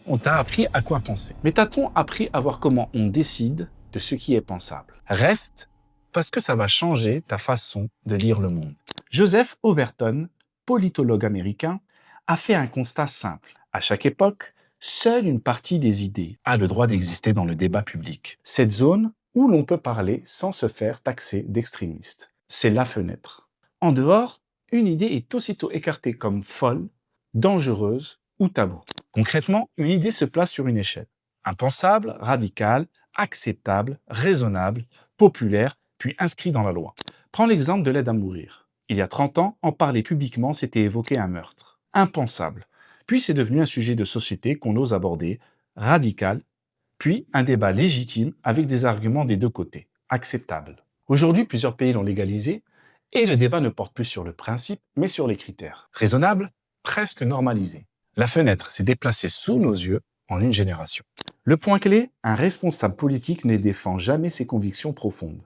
on t'a appris à quoi penser. Mais t'a-t-on appris à voir comment on décide de ce qui est pensable? Reste, parce que ça va changer ta façon de lire le monde. Joseph Overton, politologue américain, a fait un constat simple. À chaque époque, seule une partie des idées a le droit d'exister dans le débat public. Cette zone où l'on peut parler sans se faire taxer d'extrémiste. C'est la fenêtre. En dehors, une idée est aussitôt écartée comme folle, dangereuse ou tabou. Concrètement, une idée se place sur une échelle. Impensable, radicale, acceptable, raisonnable, populaire, puis inscrit dans la loi. Prends l'exemple de l'aide à mourir. Il y a 30 ans, en parler publiquement, c'était évoquer un meurtre. Impensable. Puis c'est devenu un sujet de société qu'on ose aborder, radical, puis un débat légitime avec des arguments des deux côtés, acceptable. Aujourd'hui, plusieurs pays l'ont légalisé, et le débat ne porte plus sur le principe, mais sur les critères. Raisonnable, presque normalisé. La fenêtre s'est déplacée sous nos yeux en une génération. Le point clé, un responsable politique ne défend jamais ses convictions profondes.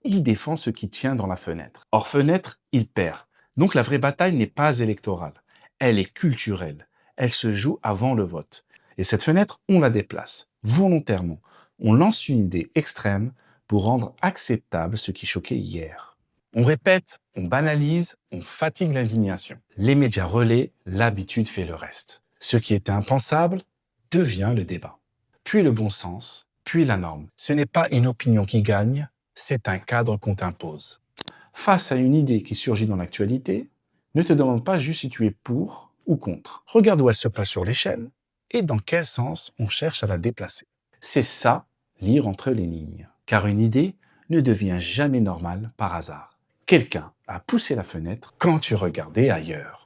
Il défend ce qui tient dans la fenêtre. Hors fenêtre, il perd. Donc la vraie bataille n'est pas électorale. Elle est culturelle. Elle se joue avant le vote. Et cette fenêtre, on la déplace, volontairement. On lance une idée extrême pour rendre acceptable ce qui choquait hier. On répète, on banalise, on fatigue l'indignation. Les médias relaient, l'habitude fait le reste. Ce qui était impensable devient le débat. Puis le bon sens, puis la norme. Ce n'est pas une opinion qui gagne, c'est un cadre qu'on t'impose. Face à une idée qui surgit dans l'actualité, ne te demande pas juste si tu es pour ou contre. Regarde où elle se place sur l'échelle et dans quel sens on cherche à la déplacer. C'est ça, lire entre les lignes. Car une idée ne devient jamais normale par hasard. Quelqu'un a poussé la fenêtre quand tu regardais ailleurs.